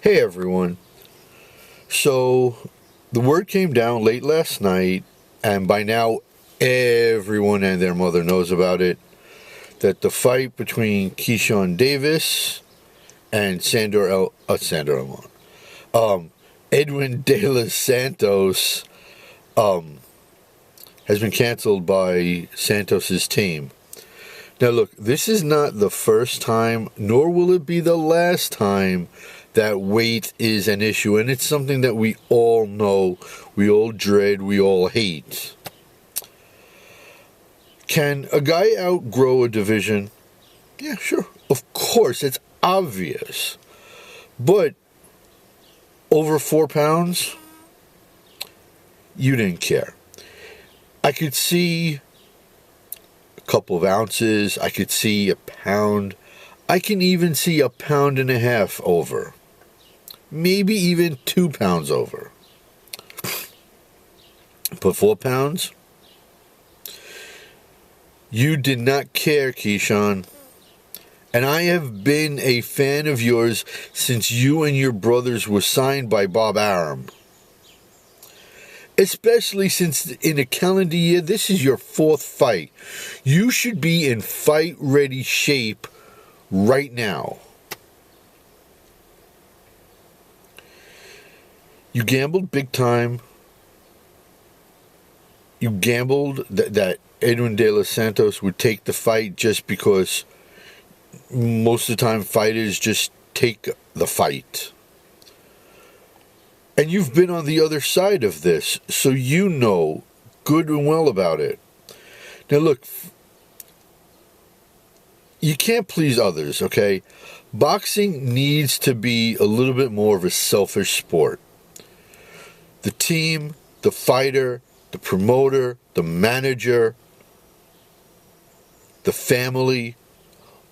Hey everyone. So, the word came down late last night, and by now everyone and their mother knows about it, that the fight between Keyshawn Davis and Edwin De Los Santos has been canceled by Santos's team. Now look, this is not the first time, nor will it be the last time that weight is an issue, and it's something that we all know, we all dread, we all hate. Can a guy outgrow a division? Yeah, sure. Of course, it's obvious. But over 4 pounds, you didn't care. I could see a couple of ounces, I could see a pound, I can even see 1.5 pounds over. Maybe even 2 pounds over. But 4 pounds? You did not care, Keyshawn. And I have been a fan of yours since you and your brothers were signed by Bob Arum. Especially since in a calendar year, this is your 4th fight. You should be in fight-ready shape right now. You gambled big time. You gambled that Edwin De Los Santos would take the fight just because most of the time fighters just take the fight. And you've been on the other side of this, so you know good and well about it. Now look, you can't please others, okay? Boxing needs to be a little bit more of a selfish sport. The team, the fighter, the promoter, the manager, the family,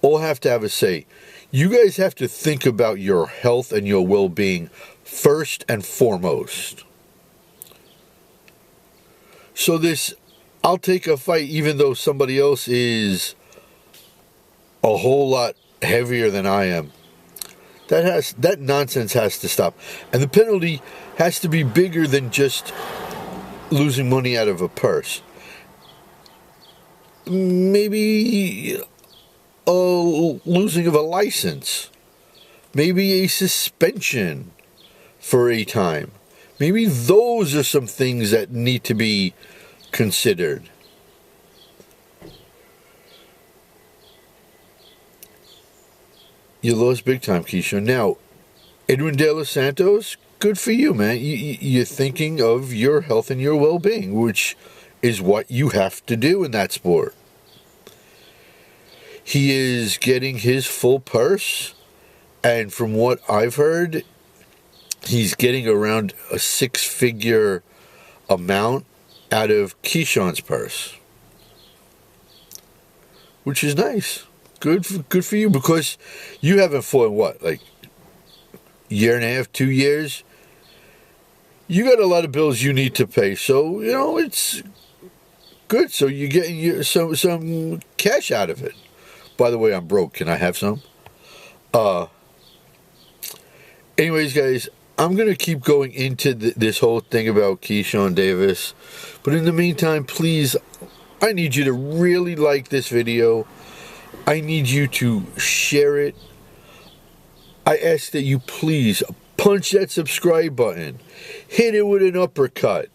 all have to have a say. You guys have to think about your health and your well-being first and foremost. So this, I'll take a fight even though somebody else is a whole lot heavier than I am. That nonsense has to stop. And the penalty has to be bigger than just losing money out of a purse. Maybe a losing of a license. Maybe a suspension for a time. Maybe those are some things that need to be considered. You lost big time, Keyshawn. Now, Edwin De Los Santos, good for you, man. You're thinking of your health and your well-being, which is what you have to do in that sport. He is getting his full purse, and from what I've heard, he's getting around a 6-figure amount out of Keyshawn's purse, which is nice. Good for you, because you haven't fought in what, like year and a half, 2 years? You got a lot of bills you need to pay, so you know it's good. So you're getting some cash out of it. By the way, I'm broke. Can I have some? Anyways, guys, I'm gonna keep going into this whole thing about Keyshawn Davis, but in the meantime, please, I need you to really like this video. I need you to share it. I ask that you please punch that subscribe button. Hit it with an uppercut.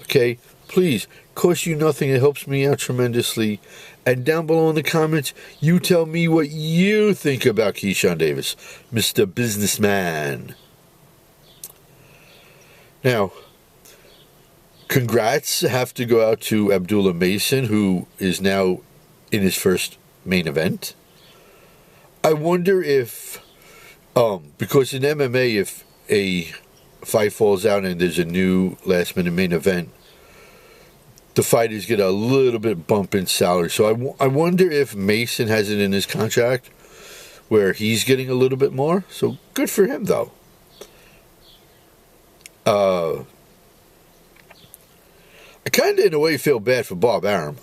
Okay? Please. Costs you nothing. It helps me out tremendously. And down below in the comments, you tell me what you think about Keyshawn Davis, Mr. Businessman. Now, congrats have to go out to Abdullah Mason, who is now in his first main event. I wonder if, because in MMA, if a fight falls out and there's a new last-minute main event, the fighters get a little bit bump in salary. So I wonder if Mason has it in his contract where he's getting a little bit more. So good for him, though. I kind of, in a way, feel bad for Bob Arum.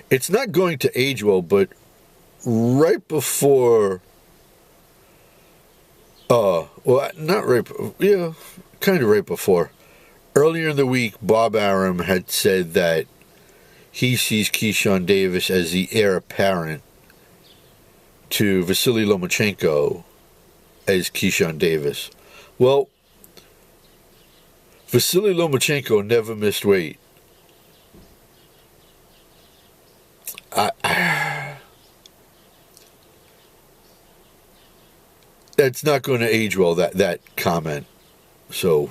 It's not going to age well, but right before Well, not right, yeah, kind of right before. Earlier in the week, Bob Arum had said that he sees Keyshawn Davis as the heir apparent to Vasily Lomachenko as Keyshawn Davis. Well, Vasily Lomachenko never missed weight. That's not going to age well, that comment. So,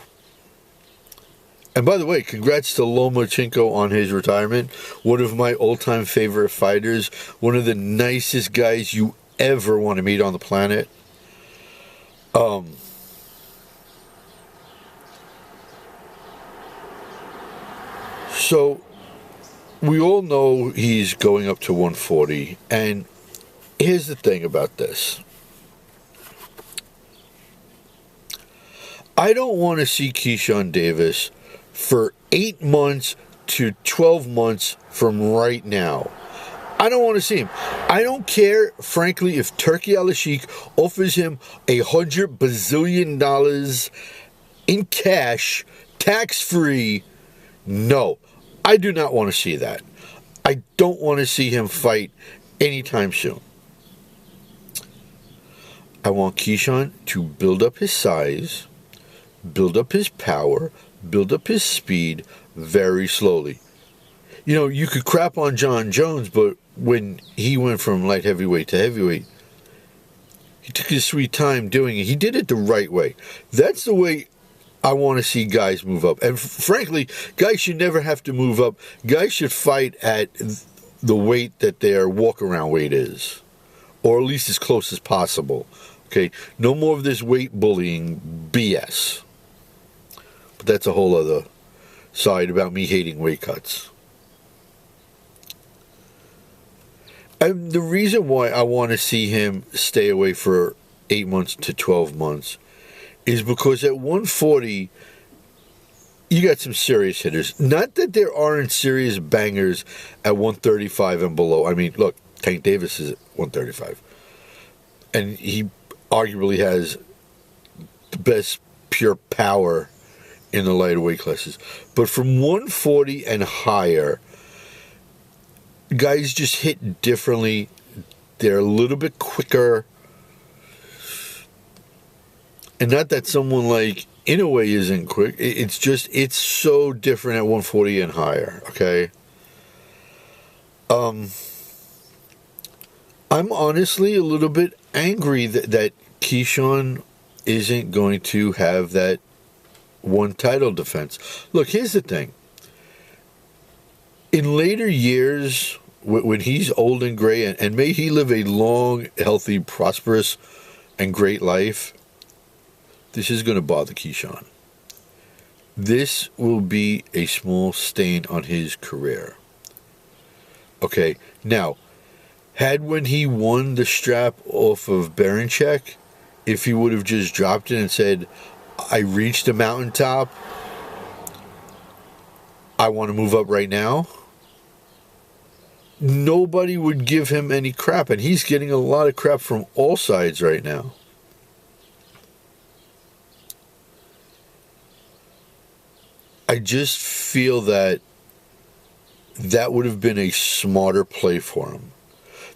and by the way, congrats to Lomachenko on his retirement. One of my all-time favorite fighters. One of the nicest guys you ever want to meet on the planet. So, we all know he's going up to 140. And here's the thing about this. I don't want to see Keyshawn Davis for 8 months to 12 months from right now. I don't want to see him. I don't care, frankly, if Turkey Al-Sheikh offers him $100 bazillion in cash, tax-free. No, I do not want to see that. I don't want to see him fight anytime soon. I want Keyshawn to build up his size, build up his power, build up his speed very slowly. You know, you could crap on John Jones, but when he went from light heavyweight to heavyweight, he took his sweet time doing it. He did it the right way. That's the way I want to see guys move up. And frankly, guys should never have to move up. Guys should fight at the weight that their walk-around weight is, or at least as close as possible. Okay, no more of this weight bullying BS. But that's a whole other side about me hating weight cuts. And the reason why I want to see him stay away for 8 months to 12 months is because at 140, you got some serious hitters. Not that there aren't serious bangers at 135 and below. I mean, look, Tank Davis is at 135. And he arguably has the best pure power in the lighter weight classes. But from 140 and higher, guys just hit differently. They're a little bit quicker. And not that someone like Inoue isn't quick. It's just, it's so different at 140 and higher, okay? I'm honestly a little bit angry that Keyshawn isn't going to have that one title defense. Look, here's the thing. In later years, when he's old and gray, and may he live a long, healthy, prosperous, and great life, this is going to bother Keyshawn. This will be a small stain on his career. Okay, now, when he won the strap off of Berenchek, if he would have just dropped it and said, I reached the mountaintop, I want to move up right now, nobody would give him any crap. And he's getting a lot of crap from all sides right now. I just feel that would have been a smarter play for him.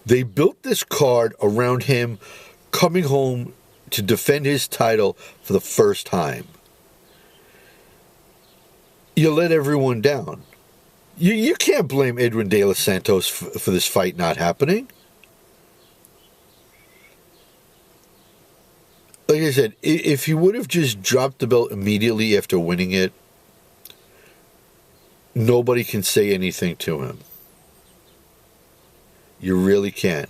They built this card around him coming home to defend his title for the first time. You let everyone down. You can't blame Edwin De Los Santos for this fight not happening. Like I said, if he would have just dropped the belt immediately after winning it, nobody can say anything to him. You really can't.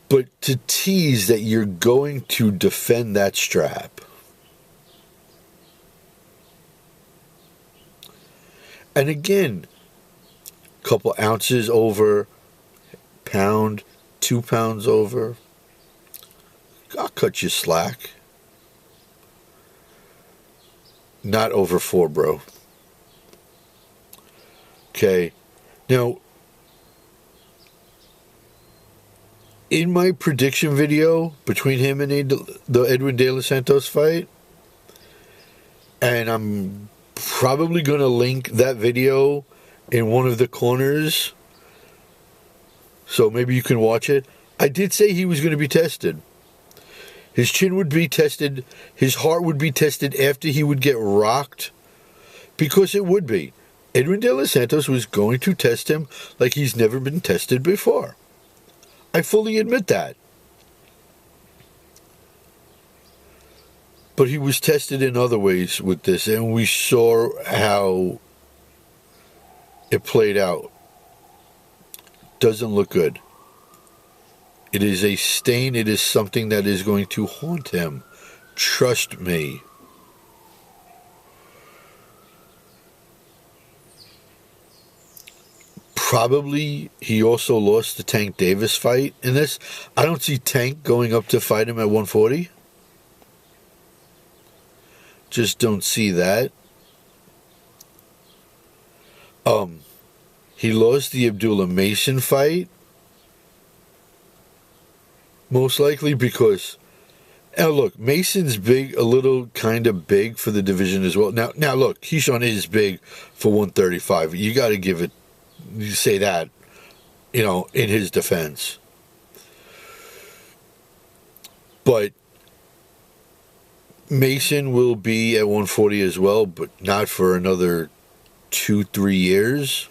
But to tease that you're going to defend that strap, and again, a couple ounces over, pound, 2 pounds over, I'll cut you slack. Not over 4, bro. Okay. Now, in my prediction video between him and the Edwin De Los Santos fight, and I'm probably going to link that video in one of the corners, so maybe you can watch it. I did say he was going to be tested. His chin would be tested. His heart would be tested after he would get rocked, because it would be. Edwin De Los Santos was going to test him like he's never been tested before. I fully admit that. But he was tested in other ways with this, and we saw how it played out. Doesn't look good. It is a stain. It is something that is going to haunt him. Trust me. Probably he also lost the Tank Davis fight in this. I don't see Tank going up to fight him at 140. Just don't see that. He lost the Abdullah Mason fight. Most likely because, now look, Mason's big, a little kind of big for the division as well. Now look, Keyshawn is big for 135. You got to give it, you say that, you know, in his defense. But Mason will be at 140 as well, but not for another 2-3 years.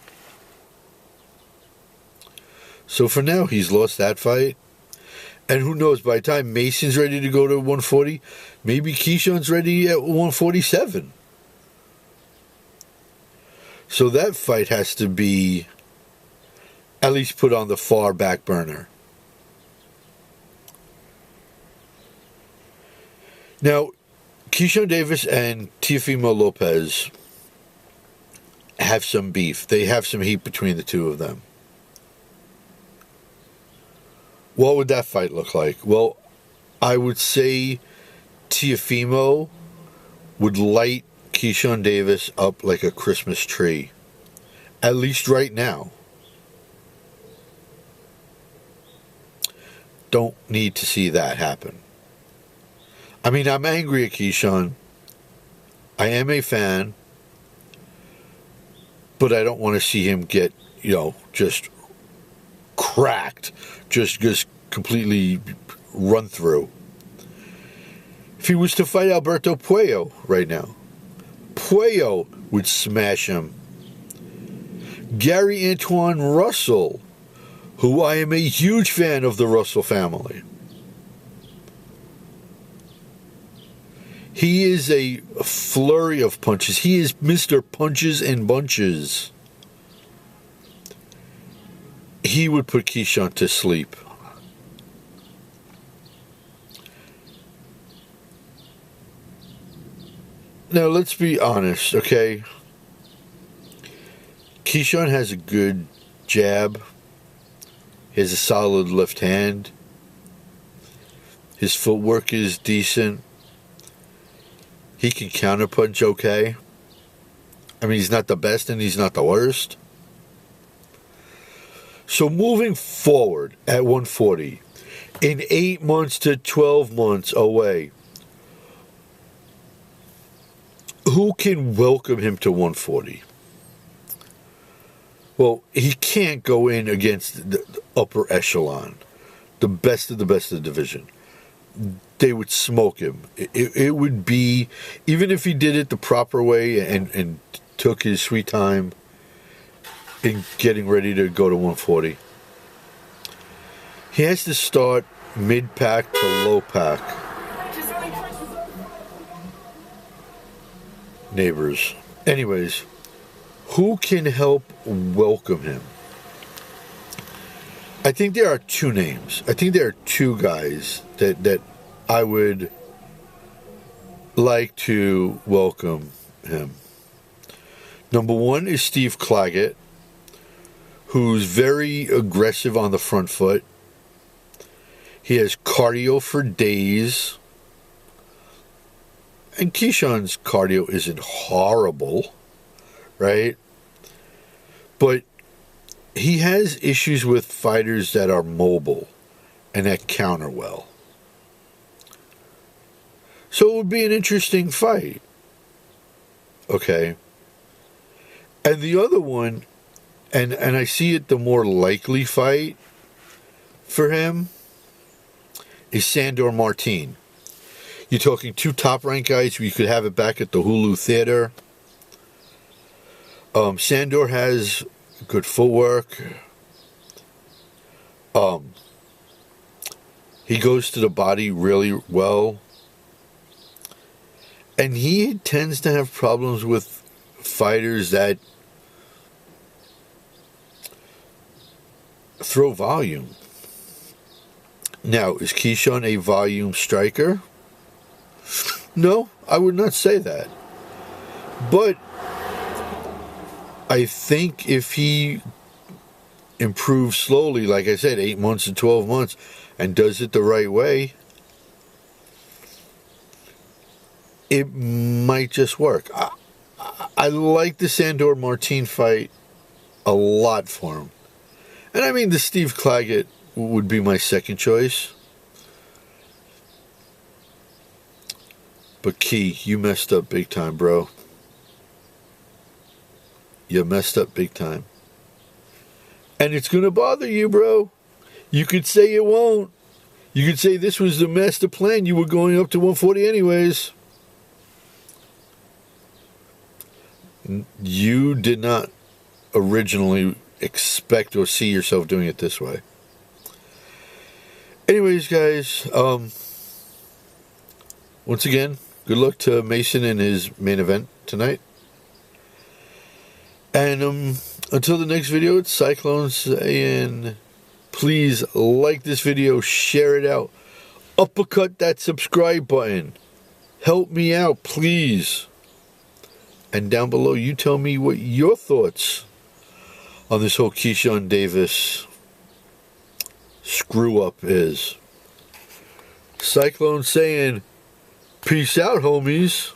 So for now, he's lost that fight. And who knows, by the time Mason's ready to go to 140, maybe Keyshawn's ready at 147. So that fight has to be at least put on the far back burner. Now, Keyshawn Davis and Teofimo Lopez have some beef. They have some heat between the two of them. What would that fight look like? Well, I would say Teofimo would light Keyshawn Davis up like a Christmas tree. At least right now. Don't need to see that happen. I mean, I'm angry at Keyshawn. I am a fan. But I don't want to see him get, you know, just cracked. Just completely run through. If he was to fight Alberto Puello right now, Puello would smash him. Gary Antoine Russell, who I am a huge fan of the Russell family. He is a flurry of punches. He is Mr. Punches and Bunches. He would put Keyshawn to sleep. Now, let's be honest, okay? Keyshawn has a good jab. He has a solid left hand. His footwork is decent. He can counterpunch okay. I mean, he's not the best and he's not the worst. So moving forward at 140, in 8 months to 12 months away, who can welcome him to 140? Well, he can't go in against the upper echelon, the best of the division. They would smoke him. It would be, even if he did it the proper way and took his sweet time in getting ready to go to 140. He has to start mid-pack to low-pack. Neighbors. Anyways, who can help welcome him? I think there are two names. I think there are two guys that I would like to welcome him. Number one is Steve Claggett, who's very aggressive on the front foot. He has cardio for days. And Keyshawn's cardio isn't horrible, right? But he has issues with fighters that are mobile, and that counter well. So it would be an interesting fight. Okay. And the other one, and I see it the more likely fight for him, is Sandor Martin. You're talking two top-ranked guys. You could have it back at the Hulu Theater. Sandor has good footwork. He goes to the body really well. And he tends to have problems with fighters that throw volume. Now, is Keyshawn a volume striker? No, I would not say that. But I think if he improves slowly, like I said, 8 months to 12 months, and does it the right way, it might just work. I like the Sandor Martin fight a lot for him. And I mean, the Steve Claggett would be my second choice. But Key, you messed up big time, bro. You messed up big time. And it's going to bother you, bro. You could say it won't. You could say this was the master plan. You were going up to 140 anyways. You did not originally expect or see yourself doing it this way. Anyways, guys, once again, good luck to Mason in his main event tonight. And until the next video, it's Cyclone saying, please like this video, share it out, uppercut that subscribe button. Help me out, please. And down below, you tell me what your thoughts on this whole Keyshawn Davis screw up is. Cyclone saying, peace out, homies.